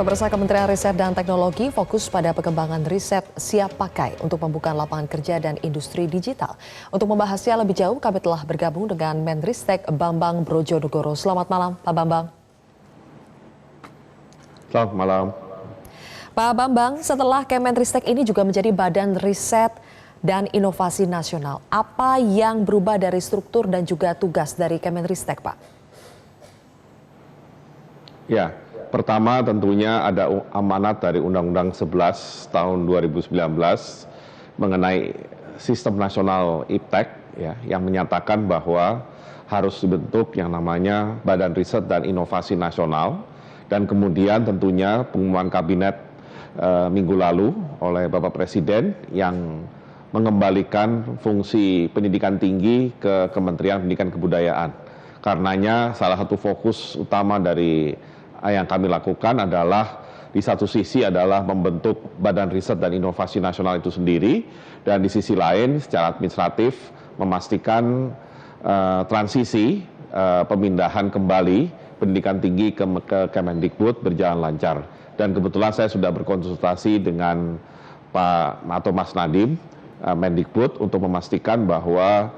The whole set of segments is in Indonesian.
Pemirsa, Kementerian Riset dan Teknologi fokus pada pengembangan riset siap pakai untuk pembukaan lapangan kerja dan industri digital. Untuk membahasnya lebih jauh, kami telah bergabung dengan Menristek Bambang Brojonegoro. Selamat malam, Pak Bambang. Selamat malam. Pak Bambang, setelah Kemenristek ini juga menjadi Badan Riset dan Inovasi Nasional, apa yang berubah dari struktur dan juga tugas dari Kemenristek, Pak? Ya, pertama tentunya ada amanat dari Undang-Undang 11 tahun 2019 mengenai Sistem Nasional Iptek ya, yang menyatakan bahwa harus dibentuk yang namanya Badan Riset dan Inovasi Nasional, dan kemudian tentunya pengumuman kabinet minggu lalu oleh Bapak Presiden yang mengembalikan fungsi pendidikan tinggi ke Kementerian Pendidikan Kebudayaan. Karenanya salah satu fokus utama dari yang kami lakukan adalah di satu sisi adalah membentuk Badan Riset dan Inovasi Nasional itu sendiri, dan di sisi lain secara administratif memastikan transisi pemindahan kembali pendidikan tinggi ke Kemendikbud berjalan lancar. Dan kebetulan saya sudah berkonsultasi dengan Pak atau Mas Nadiem Mendikbud untuk memastikan bahwa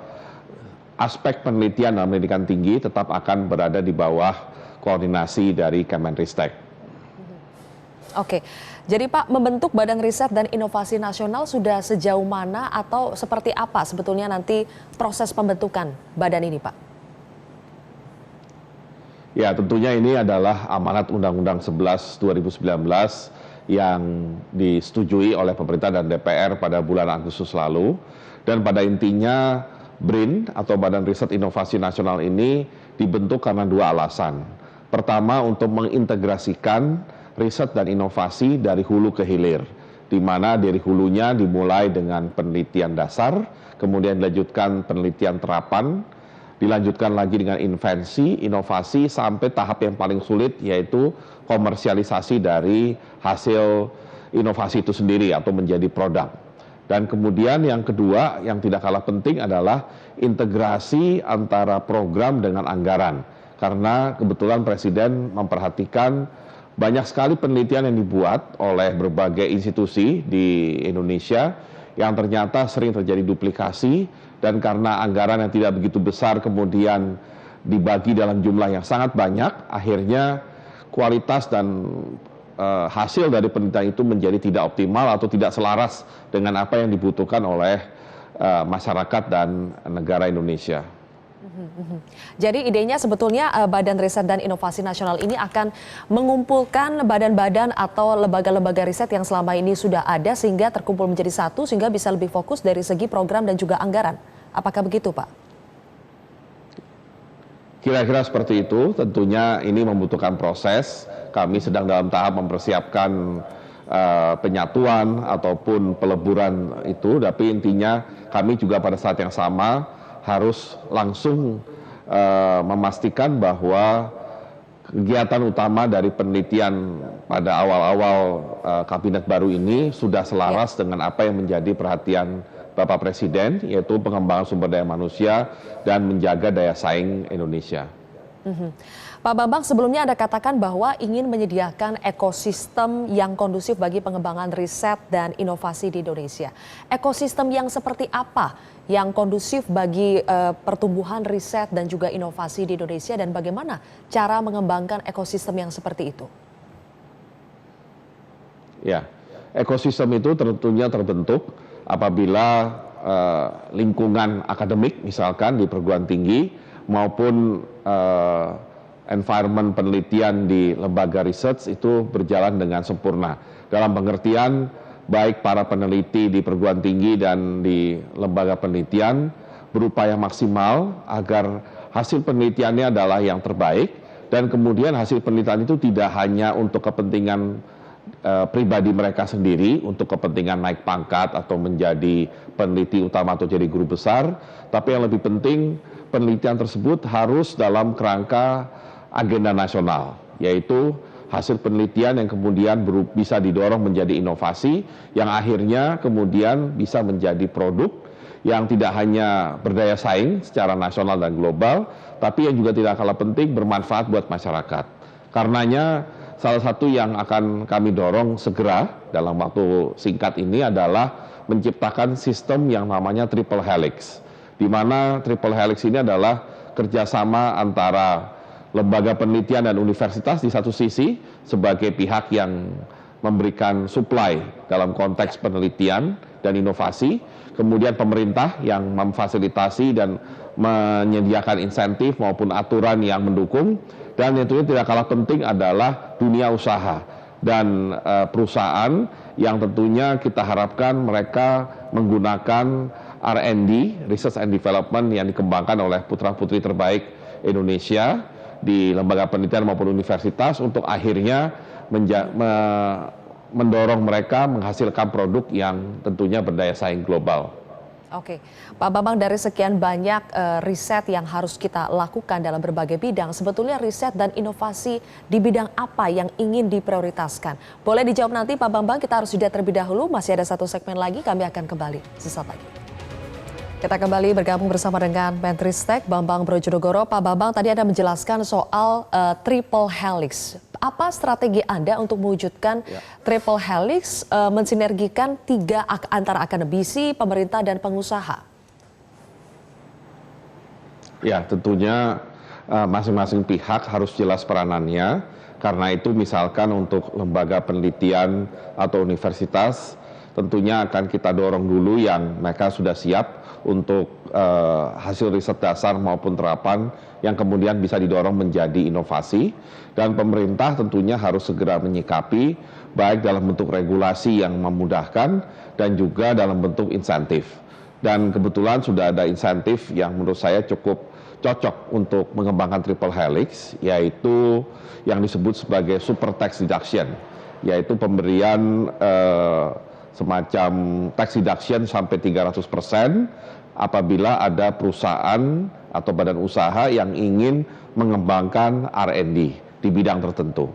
aspek penelitian dan pendidikan tinggi tetap akan berada di bawah koordinasi dari Kemenristek. Oke, jadi Pak, membentuk Badan Riset dan Inovasi Nasional sudah sejauh mana atau seperti apa sebetulnya nanti proses pembentukan badan ini, Pak? Ya, tentunya ini adalah amanat Undang-Undang 11 2019 yang disetujui oleh pemerintah dan DPR pada bulan Agustus lalu. Dan pada intinya BRIN atau Badan Riset Inovasi Nasional ini dibentuk karena dua alasan. Pertama, untuk mengintegrasikan riset dan inovasi dari hulu ke hilir, di mana dari hulunya dimulai dengan penelitian dasar, kemudian dilanjutkan penelitian terapan, dilanjutkan lagi dengan invensi, inovasi, sampai tahap yang paling sulit yaitu komersialisasi dari hasil inovasi itu sendiri atau menjadi produk. Dan kemudian yang kedua yang tidak kalah penting adalah integrasi antara program dengan anggaran. Karena kebetulan Presiden memperhatikan banyak sekali penelitian yang dibuat oleh berbagai institusi di Indonesia yang ternyata sering terjadi duplikasi, dan karena anggaran yang tidak begitu besar kemudian dibagi dalam jumlah yang sangat banyak, akhirnya kualitas dan hasil dari penelitian itu menjadi tidak optimal atau tidak selaras dengan apa yang dibutuhkan oleh masyarakat dan negara Indonesia. Jadi idenya sebetulnya Badan Riset dan Inovasi Nasional ini akan mengumpulkan badan-badan atau lembaga-lembaga riset yang selama ini sudah ada sehingga terkumpul menjadi satu sehingga bisa lebih fokus dari segi program dan juga anggaran. Apakah begitu, Pak? Kira-kira seperti itu. Tentunya ini membutuhkan proses. Kami sedang dalam tahap mempersiapkan penyatuan ataupun peleburan itu. Tapi intinya kami juga pada saat yang sama harus langsung memastikan bahwa kegiatan utama dari penelitian pada awal-awal kabinet baru ini sudah selaras dengan apa yang menjadi perhatian Bapak Presiden, yaitu pengembangan sumber daya manusia dan menjaga daya saing Indonesia. Pak Bambang, sebelumnya Anda katakan bahwa ingin menyediakan ekosistem yang kondusif bagi pengembangan riset dan inovasi di Indonesia. Ekosistem yang seperti apa yang kondusif bagi pertumbuhan riset dan juga inovasi di Indonesia, dan bagaimana cara mengembangkan ekosistem yang seperti itu? Ya, ekosistem itu tentunya terbentuk apabila lingkungan akademik misalkan di perguruan tinggi maupun environment penelitian di lembaga research itu berjalan dengan sempurna. Dalam pengertian baik para peneliti di perguruan tinggi dan di lembaga penelitian berupaya maksimal agar hasil penelitiannya adalah yang terbaik, dan kemudian hasil penelitian itu tidak hanya untuk kepentingan pribadi mereka sendiri, untuk kepentingan naik pangkat atau menjadi peneliti utama atau jadi guru besar, tapi yang lebih penting penelitian tersebut harus dalam kerangka agenda nasional, yaitu hasil penelitian yang kemudian bisa didorong menjadi inovasi yang akhirnya kemudian bisa menjadi produk yang tidak hanya berdaya saing secara nasional dan global, tapi yang juga tidak kalah penting bermanfaat buat masyarakat. Karenanya salah satu yang akan kami dorong segera dalam waktu singkat ini adalah menciptakan sistem yang namanya triple helix, di mana triple helix ini adalah kerjasama antara lembaga penelitian dan universitas di satu sisi sebagai pihak yang memberikan supply dalam konteks penelitian dan inovasi, kemudian pemerintah yang memfasilitasi dan menyediakan insentif maupun aturan yang mendukung, dan yang tidak kalah penting adalah dunia usaha dan perusahaan yang tentunya kita harapkan mereka menggunakan R&D, Research and Development, yang dikembangkan oleh putra-putri terbaik Indonesia di lembaga penelitian maupun universitas untuk akhirnya mendorong mereka menghasilkan produk yang tentunya berdaya saing global. Oke, Pak Bambang, dari sekian banyak riset yang harus kita lakukan dalam berbagai bidang, sebetulnya riset dan inovasi di bidang apa yang ingin diprioritaskan? Boleh dijawab nanti Pak Bambang, kita harus jeda terlebih dahulu, masih ada satu segmen lagi, kami akan kembali sesaat lagi. Kita kembali bergabung bersama dengan Menristek Bambang Brojonegoro. Pak Bambang, tadi Anda menjelaskan soal triple helix. Apa strategi Anda untuk mewujudkan triple helix, mensinergikan tiga antara akademisi, pemerintah, dan pengusaha? Ya, tentunya masing-masing pihak harus jelas peranannya. Karena itu misalkan untuk lembaga penelitian atau universitas, tentunya akan kita dorong dulu yang mereka sudah siap untuk hasil riset dasar maupun terapan yang kemudian bisa didorong menjadi inovasi, dan pemerintah tentunya harus segera menyikapi baik dalam bentuk regulasi yang memudahkan dan juga dalam bentuk insentif. Dan kebetulan sudah ada insentif yang menurut saya cukup cocok untuk mengembangkan triple helix, yaitu yang disebut sebagai super tax deduction, yaitu pemberian semacam tax deduction sampai 300% apabila ada perusahaan atau badan usaha yang ingin mengembangkan R&D di bidang tertentu.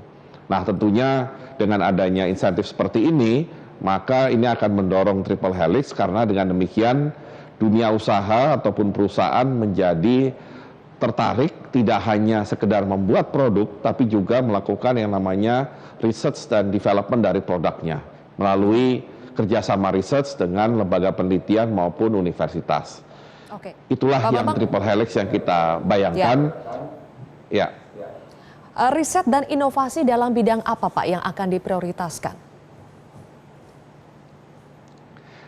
Nah, tentunya dengan adanya insentif seperti ini, maka ini akan mendorong triple helix, karena dengan demikian dunia usaha ataupun perusahaan menjadi tertarik tidak hanya sekedar membuat produk, tapi juga melakukan yang namanya research dan development dari produknya melalui kerjasama research dengan lembaga penelitian maupun universitas. Oke. Itulah Pak yang Bambang, triple helix yang kita bayangkan. Ya. Riset dan inovasi dalam bidang apa Pak yang akan diprioritaskan?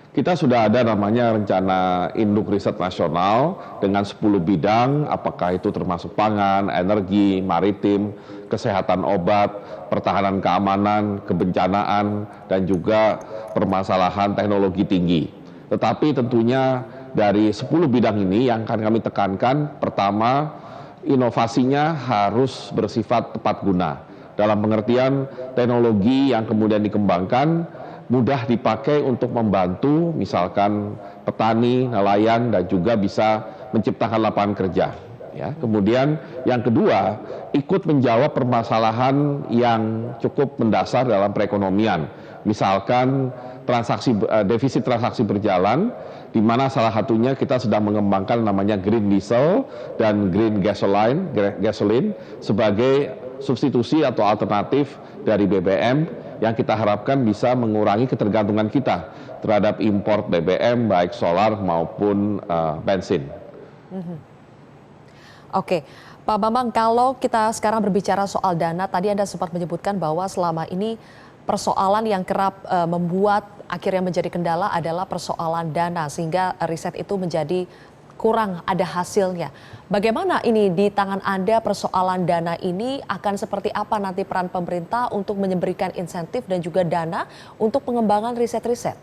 Kita sudah ada namanya rencana induk riset nasional dengan 10 bidang, apakah itu termasuk pangan, energi, maritim, kesehatan obat, pertahanan keamanan, kebencanaan, dan juga permasalahan teknologi tinggi. Tetapi tentunya dari 10 bidang ini yang akan kami tekankan, pertama, inovasinya harus bersifat tepat guna. Dalam pengertian teknologi yang kemudian dikembangkan mudah dipakai untuk membantu misalkan petani, nelayan, dan juga bisa menciptakan lapangan kerja. Ya, kemudian yang kedua, ikut menjawab permasalahan yang cukup mendasar dalam perekonomian. Misalkan defisit transaksi berjalan, di mana salah satunya kita sedang mengembangkan namanya green diesel dan green gasoline sebagai substitusi atau alternatif dari BBM yang kita harapkan bisa mengurangi ketergantungan kita terhadap impor BBM baik solar maupun bensin. Oke, Pak Bambang, kalau kita sekarang berbicara soal dana, tadi Anda sempat menyebutkan bahwa selama ini persoalan yang kerap membuat akhirnya menjadi kendala adalah persoalan dana, sehingga riset itu menjadi kurang ada hasilnya. Bagaimana ini di tangan Anda persoalan dana ini, akan seperti apa nanti peran pemerintah untuk memberikan insentif dan juga dana untuk pengembangan riset-riset?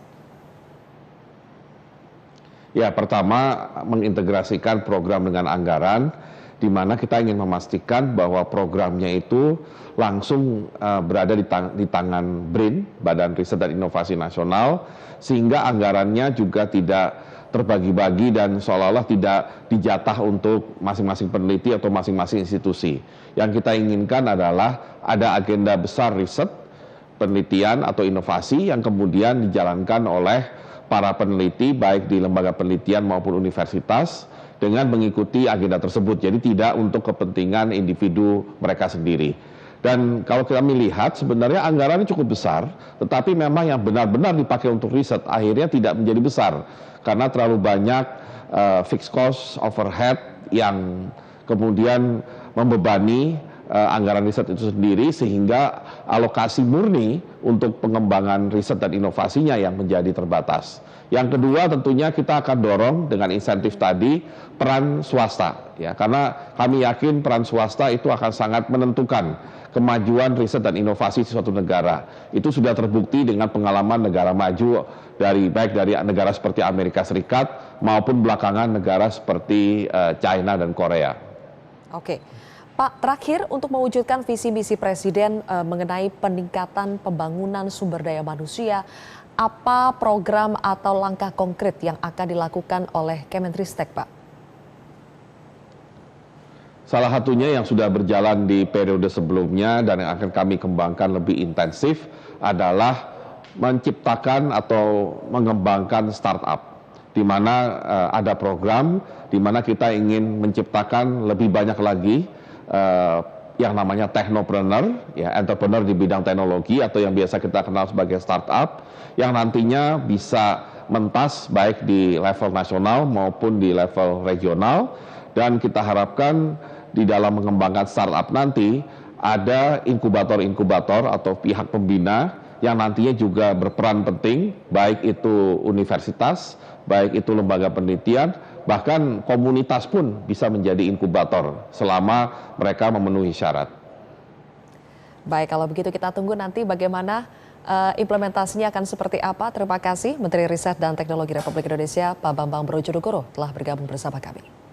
Ya, pertama mengintegrasikan program dengan anggaran, di mana kita ingin memastikan bahwa programnya itu langsung berada di tangan BRIN, Badan Riset dan Inovasi Nasional, sehingga anggarannya juga tidak terbagi-bagi dan seolah-olah tidak dijatah untuk masing-masing peneliti atau masing-masing institusi. Yang kita inginkan adalah ada agenda besar riset, penelitian atau inovasi yang kemudian dijalankan oleh para peneliti baik di lembaga penelitian maupun universitas dengan mengikuti agenda tersebut. Jadi tidak untuk kepentingan individu mereka sendiri. Dan kalau kita melihat sebenarnya anggarannya cukup besar, tetapi memang yang benar-benar dipakai untuk riset akhirnya tidak menjadi besar karena terlalu banyak fixed cost overhead yang kemudian membebani anggaran riset itu sendiri, sehingga alokasi murni untuk pengembangan riset dan inovasinya yang menjadi terbatas. Yang kedua tentunya kita akan dorong dengan insentif tadi peran swasta, ya, karena kami yakin peran swasta itu akan sangat menentukan kemajuan riset dan inovasi di suatu negara. Itu sudah terbukti dengan pengalaman negara maju baik dari negara seperti Amerika Serikat maupun belakangan negara seperti China dan Korea. Oke, Pak, terakhir untuk mewujudkan visi misi Presiden mengenai peningkatan pembangunan sumber daya manusia, apa program atau langkah konkret yang akan dilakukan oleh Kemenristek, Pak? Salah satunya yang sudah berjalan di periode sebelumnya dan yang akan kami kembangkan lebih intensif adalah menciptakan atau mengembangkan startup, di mana ada program di mana kita ingin menciptakan lebih banyak lagi yang namanya technopreneur, ya, entrepreneur di bidang teknologi atau yang biasa kita kenal sebagai startup, yang nantinya bisa mentas baik di level nasional maupun di level regional. Dan kita harapkan di dalam mengembangkan startup nanti ada inkubator-inkubator atau pihak pembina yang nantinya juga berperan penting, baik itu universitas, baik itu lembaga penelitian, bahkan komunitas pun bisa menjadi inkubator selama mereka memenuhi syarat. Baik, kalau begitu kita tunggu nanti bagaimana implementasinya akan seperti apa. Terima kasih Menteri Riset dan Teknologi Republik Indonesia Pak Bambang Brojonegoro telah bergabung bersama kami.